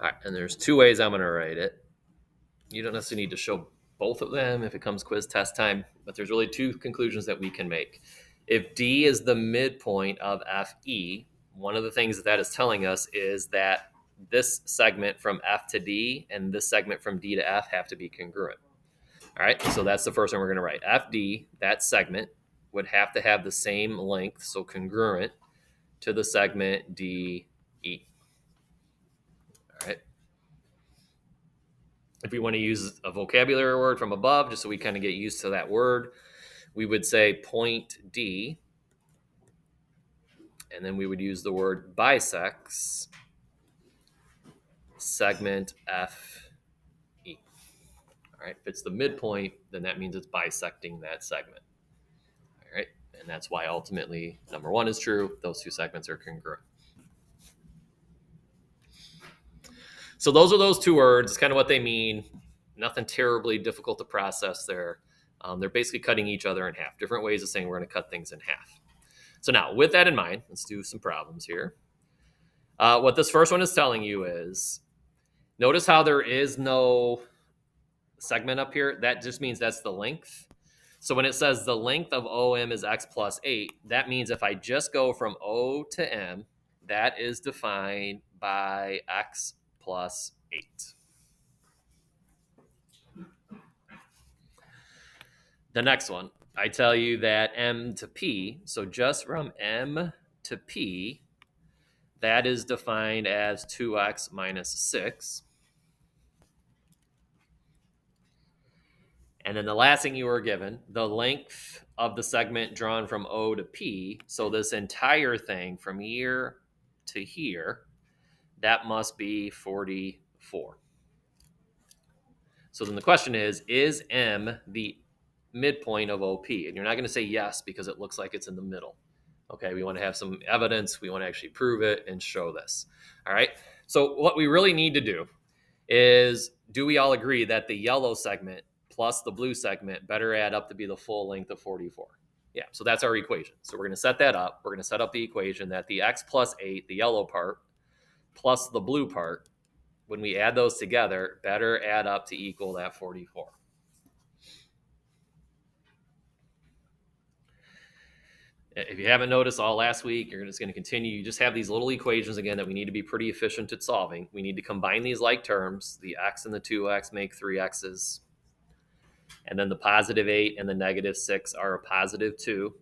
All right, and there's two ways I'm going to write it. You don't necessarily need to show both of them if it comes quiz test time, but there's really two conclusions that we can make. If D is the midpoint of FE, one of the things that is telling us is that this segment from F to D and this segment from D to F have to be congruent. All right, so that's the first one we're going to write. FD, that segment, would have to have the same length, so congruent to the segment DE. All right. If we want to use a vocabulary word from above, just so we kind of get used to that word, we would say point D, and then we would use the word bisects segment FE. All right, if it's the midpoint, then that means it's bisecting that segment. All right, and that's why ultimately number one is true. Those two segments are congruent. So those are those two words. It's kind of what they mean. Nothing terribly difficult to process there. They're basically cutting each other in half. Different ways of saying we're going to cut things in half. So now, with that in mind, let's do some problems here. What this first one is telling you is, notice how there is no segment up here. That just means that's the length. So when it says the length of OM is x plus 8, that means if I just go from O to M, that is defined by x plus 8. The next one, I tell you that M to P, so just from M to P, that is defined as 2x minus 6. And then the last thing you were given, the length of the segment drawn from O to P, so this entire thing from here to here, that must be 44. So then the question is M the midpoint of OP? And you're not going to say yes because it looks like it's in the middle. Okay, we want to have some evidence. We want to actually prove it and show this. All right, so what we really need to do is, do we all agree that the yellow segment plus the blue segment better add up to be the full length of 44? Yeah, so that's our equation. So we're going to set that up. We're going to set up the equation that the x plus 8, the yellow part, plus the blue part, when we add those together, better add up to equal that 44. If you haven't noticed all last week, you're just going to continue. You just have these little equations again that we need to be pretty efficient at solving. We need to combine these like terms. The x and the 2x make 3x's. And then the positive 8 and the negative 6 are a positive 2.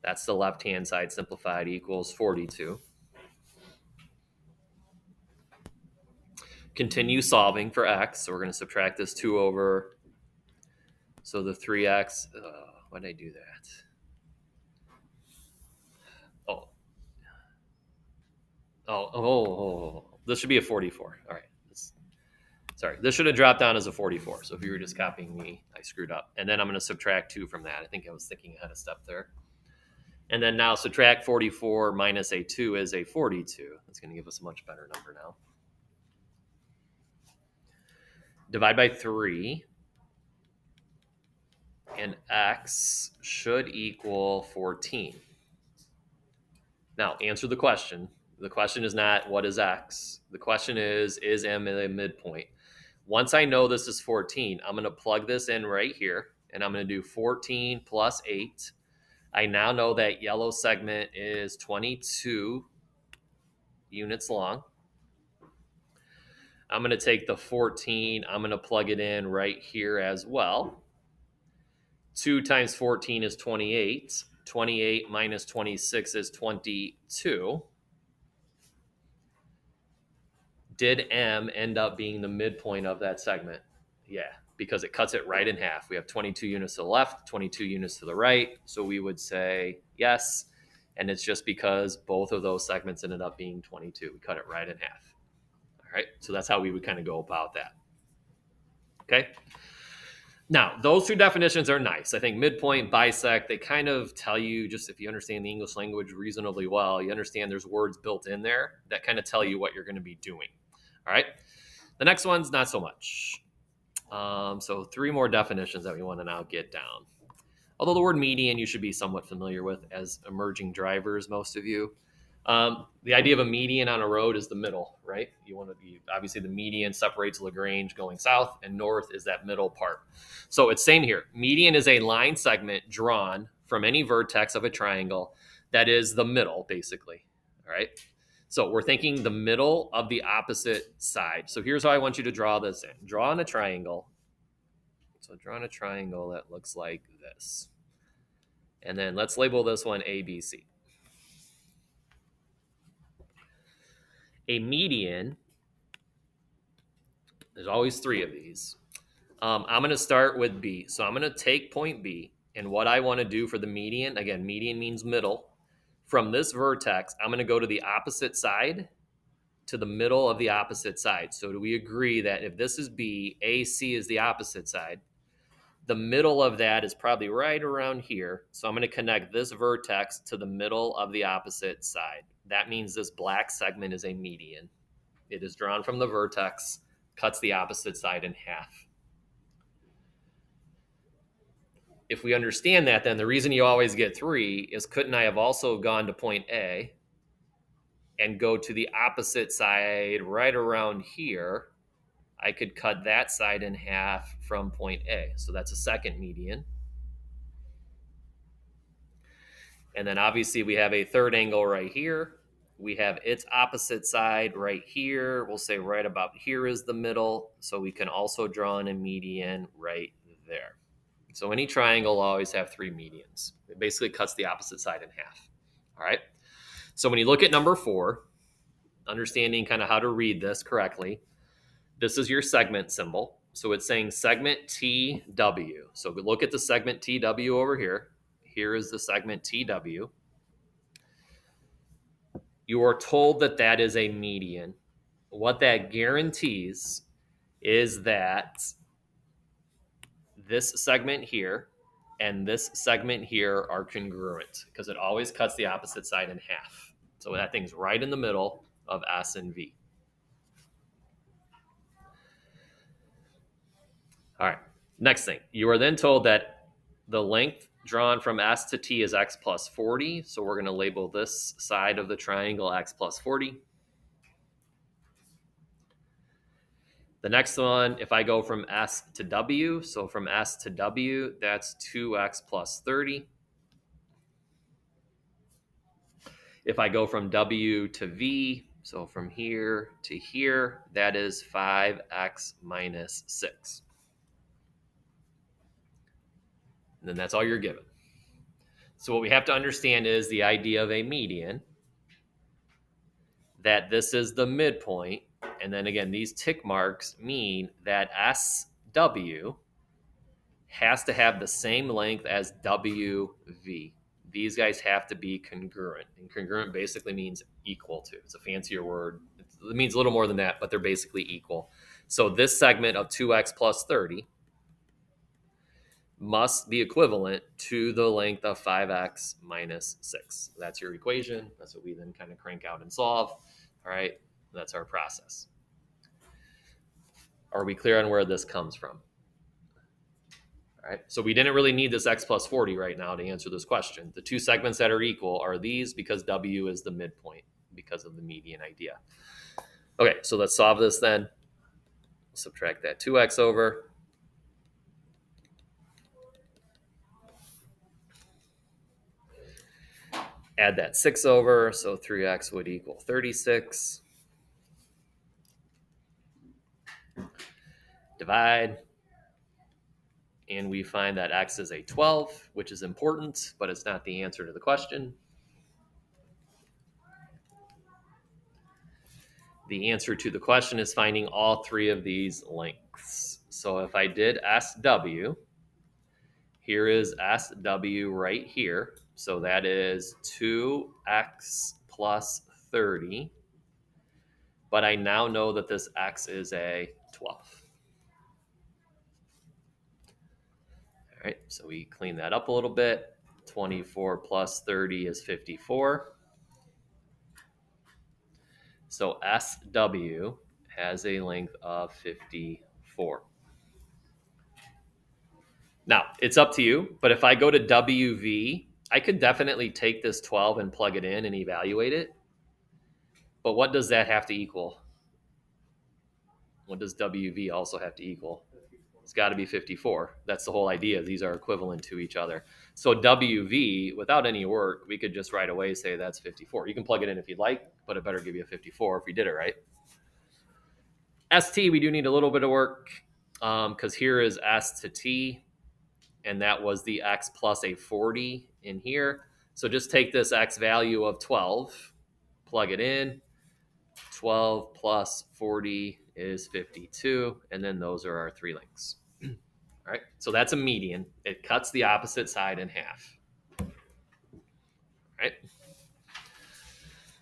That's the left-hand side simplified equals 42. Continue solving for x. So we're going to subtract this 2 over. So the 3x, why did I do that? Oh, this should be a 44. All right. Sorry, this should have dropped down as a 44. So if you were just copying me, I screwed up. And then I'm going to subtract 2 from that. I think I was thinking ahead of step there. And then now subtract 44 minus a 2 is a 42. That's going to give us a much better number now. Divide by 3. And x should equal 14. Now, answer the question. The question is not what is x. The question is M a midpoint? Once I know this is 14, I'm going to plug this in right here, and I'm going to do 14 plus 8. I now know that yellow segment is 22 units long. I'm going to take the 14, I'm going to plug it in right here as well. 2 times 14 is 28. 28 minus 26 is 22. Did M end up being the midpoint of that segment? Yeah, because it cuts it right in half. We have 22 units to the left, 22 units to the right. So we would say yes. And it's just because both of those segments ended up being 22. We cut it right in half. All right, so that's how we would kind of go about that. Okay. Now, those two definitions are nice. I think midpoint, bisect, they kind of tell you, just if you understand the English language reasonably well, you understand there's words built in there that kind of tell you what you're going to be doing. All right. The next one's not so much. So 3 more definitions that we want to now get down. Although the word median you should be somewhat familiar with as emerging drivers, most of you. The idea of a median on a road is the middle, right? You want to be, obviously the median separates LaGrange going south, and north is that middle part. So it's same here. Median is a line segment drawn from any vertex of a triangle that is the middle, basically. All right. So we're thinking the middle of the opposite side. So here's how I want you to draw this in. Draw on a triangle. So draw on a triangle that looks like this. And then let's label this one A, B, C. A median, there's always three of these. I'm going to start with B. So I'm going to take point B, and what I want to do for the median, again, median means middle. From this vertex, I'm going to go to the opposite side to the middle of the opposite side. So do we agree that if this is B, AC is the opposite side? The middle of that is probably right around here. So I'm going to connect this vertex to the middle of the opposite side. That means this black segment is a median. It is drawn from the vertex, cuts the opposite side in half. If we understand that, then the reason you always get 3 is couldn't I have also gone to point A and go to the opposite side right around here? I could cut that side in half from point A. So that's a second median. And then obviously we have a third angle right here. We have its opposite side right here. We'll say right about here is the middle. So we can also draw in a median right there. So any triangle will always have 3 medians. It basically cuts the opposite side in half. All right. So when you look at number 4, understanding kind of how to read this correctly, this is your segment symbol. So it's saying segment TW. So we look at the segment TW over here. Here is the segment TW. You are told that that is a median. What that guarantees is that this segment here and this segment here are congruent because it always cuts the opposite side in half. So that thing's right in the middle of S and V. All right, next thing. You are then told that the length drawn from S to T is x plus 40. So we're going to label this side of the triangle x plus 40. The next one, if I go from S to W, so from S to W, that's 2x plus 30. If I go from W to V, so from here to here, that is 5x minus 6. And then that's all you're given. So what we have to understand is the idea of a median, that this is the midpoint. And then again, these tick marks mean that SW has to have the same length as WV. These guys have to be congruent. And congruent basically means equal to. It's a fancier word. It means a little more than that, but they're basically equal. So this segment of 2x plus 30 must be equivalent to the length of 5x minus 6. That's your equation. That's what we then kind of crank out and solve. All right, that's our process. Are we clear on where this comes from? All right, so we didn't really need this x plus 40 right now to answer this question. The two segments that are equal are these because W is the midpoint because of the median idea. Okay, so let's solve this then. Subtract that 2x over. Add that 6 over, so 3x would equal 36. Divide. And we find that x is a 12, which is important, but it's not the answer to the question. The answer to the question is finding all 3 of these lengths. So if I did SW, here is SW right here. So that is 2x plus 30. But I now know that this x is a 12. All right, so we clean that up a little bit. 24 plus 30 is 54. So SW has a length of 54. Now, it's up to you, but if I go to WV, I could definitely take this 12 and plug it in and evaluate it. But what does that have to equal? What does WV also have to equal? It's got to be 54. That's the whole idea. These are equivalent to each other. So WV, without any work, we could just right away say that's 54. You can plug it in if you'd like, but it better give you a 54 if we did it right. ST, we do need a little bit of work because here is S to T, and that was the X plus a 40 in here. So just take this X value of 12, plug it in. 12 plus 40 is 52, and then those are our three links. All right, so that's a median. It cuts the opposite side in half. All right.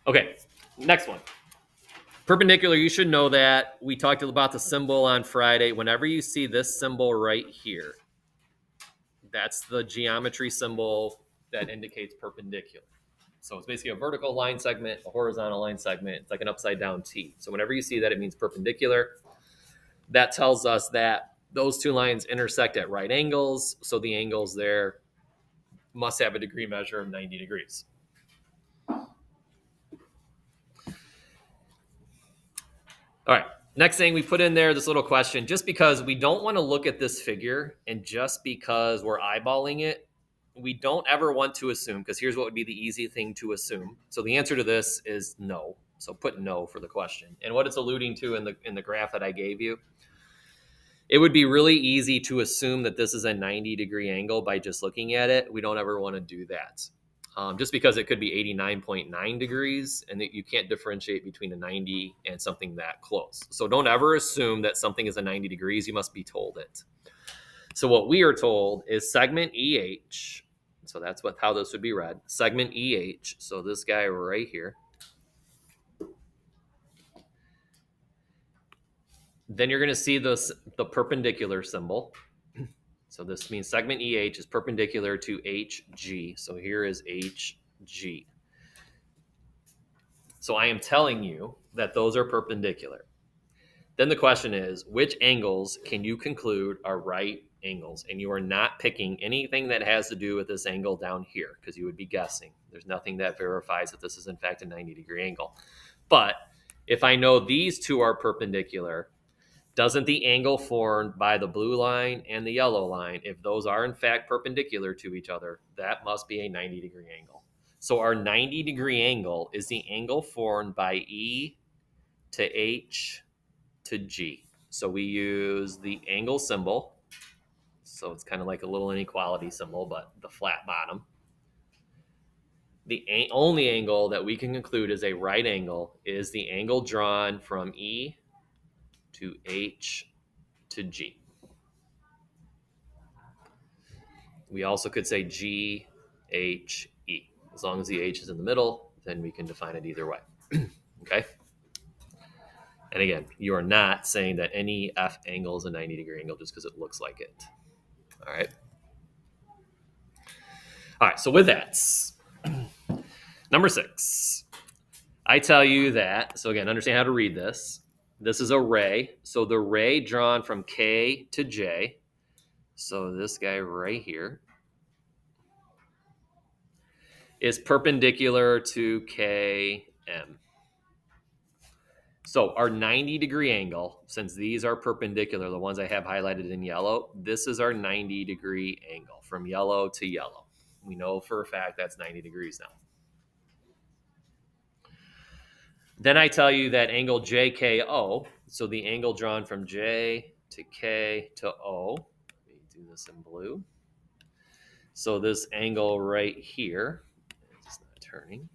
Okay, next one. Perpendicular, you should know that. We talked about the symbol on Friday. Whenever you see this symbol right here, that's the geometry symbol that indicates perpendicular. So it's basically a vertical line segment, a horizontal line segment. It's like an upside down T. So whenever you see that, it means perpendicular. That tells us that those two lines intersect at right angles. So the angles there must have a degree measure of 90 degrees. All right. Next thing we put in there, this little question, just because we don't want to look at this figure and just because we're eyeballing it, we don't ever want to assume, because here's what would be the easy thing to assume. So the answer to this is no. So put no for the question. And what it's alluding to in the graph that I gave you, it would be really easy to assume that this is a 90-degree angle by just looking at it. We don't ever want to do that. Just because it could be 89.9 degrees and that you can't differentiate between a 90 and something that close. So don't ever assume that something is a 90 degrees. You must be told it. So what we are told is segment EH. So that's how this would be read. Segment EH. So this guy right here. Then you're going to see the perpendicular symbol. So this means segment EH is perpendicular to HG. So here is HG. So I am telling you that those are perpendicular. Then the question is, which angles can you conclude are right angles? And you are not picking anything that has to do with this angle down here because you would be guessing. There's nothing that verifies that this is in fact a 90-degree angle. But if I know these two are perpendicular, doesn't the angle formed by the blue line and the yellow line, if those are in fact perpendicular to each other, that must be a 90-degree angle. So our 90-degree angle is the angle formed by E to H to G. So we use the angle symbol. So it's kind of like a little inequality symbol, but the flat bottom. The only angle that we can conclude is a right angle is the angle drawn from E to H to G. We also could say G, H, E. As long as the H is in the middle, then we can define it either way. Okay? And again, you are not saying that any F angle is a 90-degree angle just because it looks like it. All right? All right, so with that, number 6, I tell you that, so again, understand how to read this. This is a ray. So the ray drawn from K to J, so this guy right here, is perpendicular to KM. So our 90-degree angle, since these are perpendicular, the ones I have highlighted in yellow, this is our 90-degree angle from yellow to yellow. We know for a fact that's 90 degrees now. Then I tell you that angle JKO, so the angle drawn from J to K to O, let me do this in blue. So this angle right here, it's not turning.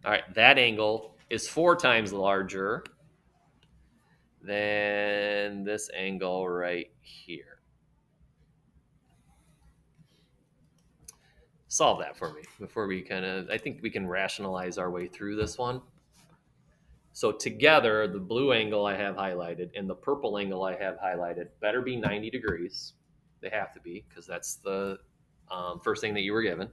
All right, that angle is 4 times larger than this angle right here. Solve that for me before we I think we can rationalize our way through this one. So together, the blue angle I have highlighted and the purple angle I have highlighted better be 90 degrees. They have to be because that's the first thing that you were given.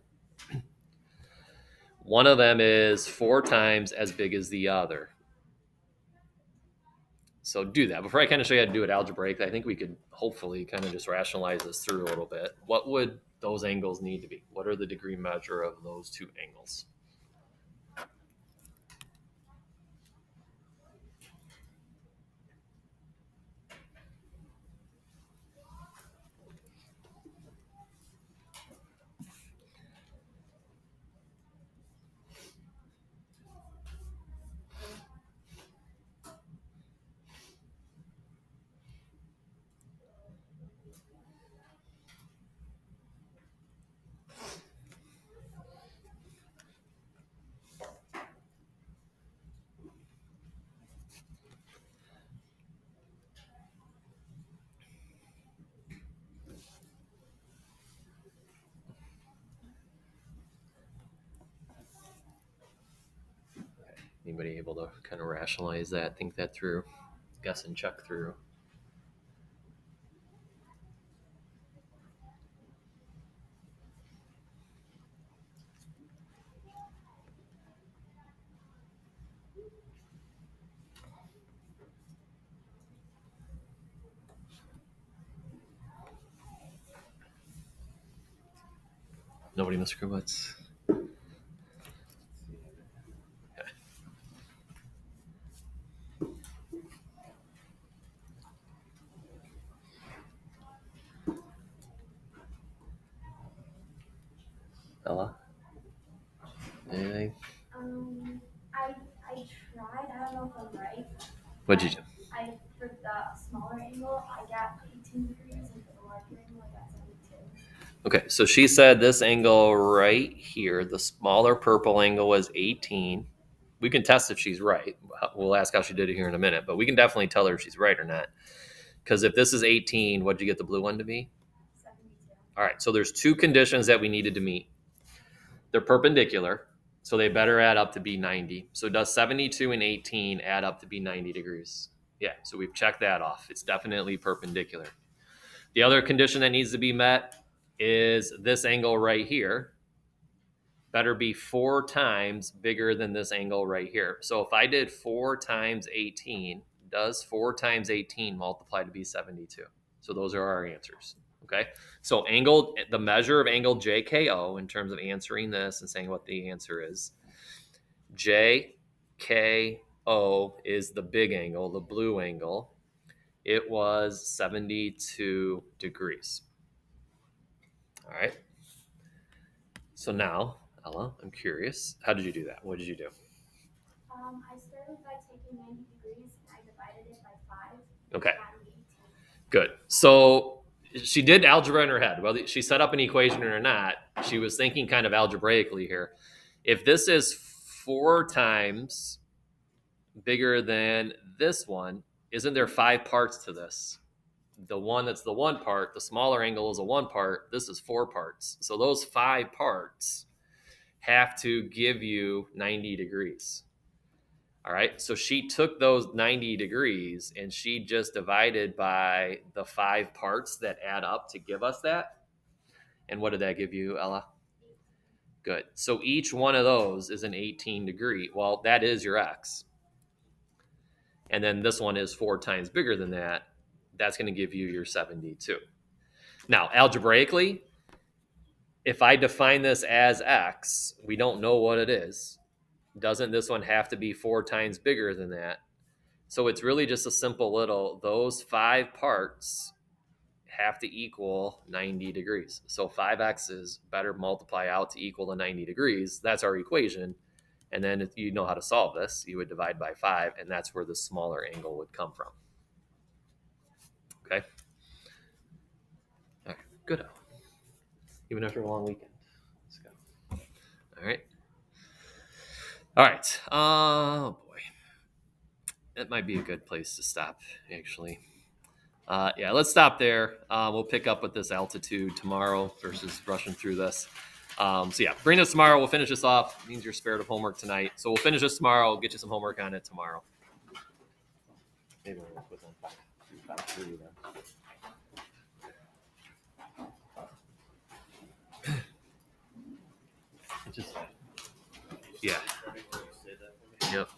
One of them is 4 times as big as the other. So do that. Before I kind of show you how to do it algebraically, I think we could hopefully kind of just rationalize this through a little bit. What would those angles need to be? What are the degree measure of those two angles? Anybody able to kind of rationalize that, think that through, guess and check through? Nobody, Mr. Kowitz? Ella? Anything? I tried. I don't know if I'm right. What'd you do? For the smaller angle, I got 18 degrees, and for the larger angle, I got 72. Okay, so she said this angle right here, the smaller purple angle was 18. We can test if she's right. We'll ask how she did it here in a minute, but we can definitely tell her if she's right or not. Because if this is 18, what did you get the blue one to be? 72. All right, so there's two conditions that we needed to meet. They're perpendicular, so they better add up to be 90. So does 72 and 18 add up to be 90 degrees? Yeah, so we've checked that off. It's definitely perpendicular. The other condition that needs to be met is this angle right here better be 4 times bigger than this angle right here. So if I did 4 times 18, does 4 times 18 multiply to be 72? So those are our answers. Okay. So angle, the measure of angle JKO in terms of answering this and saying what the answer is, JKO is the big angle, the blue angle. It was 72 degrees. All right. So now, Ella, I'm curious. How did you do that? What did you do? I started by taking 90 degrees and I divided it by 5. Okay. Good. So she did algebra in her head. Whether she set up an equation or not, she was thinking kind of algebraically here. If this is 4 times bigger than this one, isn't there 5 parts to this? The one that's the one part, the smaller angle is a one part. This is 4 parts. So those 5 parts have to give you 90 degrees. All right. So she took those 90 degrees and she just divided by the 5 parts that add up to give us that. And what did that give you, Ella? Good. So each one of those is an 18 degree. Well, that is your X. And then this one is 4 times bigger than that. That's going to give you your 72. Now, algebraically, if I define this as X, we don't know what it is. Doesn't this one have to be 4 times bigger than that? So it's really just a simple little, those 5 parts have to equal 90 degrees. So 5x's better multiply out to equal to 90 degrees. That's our equation. And then if you know how to solve this, you would divide by 5, and that's where the smaller angle would come from. Okay? All right, good. Even after a long weekend. Let's go. All right. All right. Oh, boy. That might be a good place to stop, actually. Yeah, let's stop there. We'll pick up with this altitude tomorrow versus rushing through this. So yeah, bring this tomorrow. We'll finish this off. It means you're spared of homework tonight. So we'll finish this tomorrow. We'll get you some homework on it tomorrow. Maybe we'll put on 5-3 then. Just, yeah. Yep.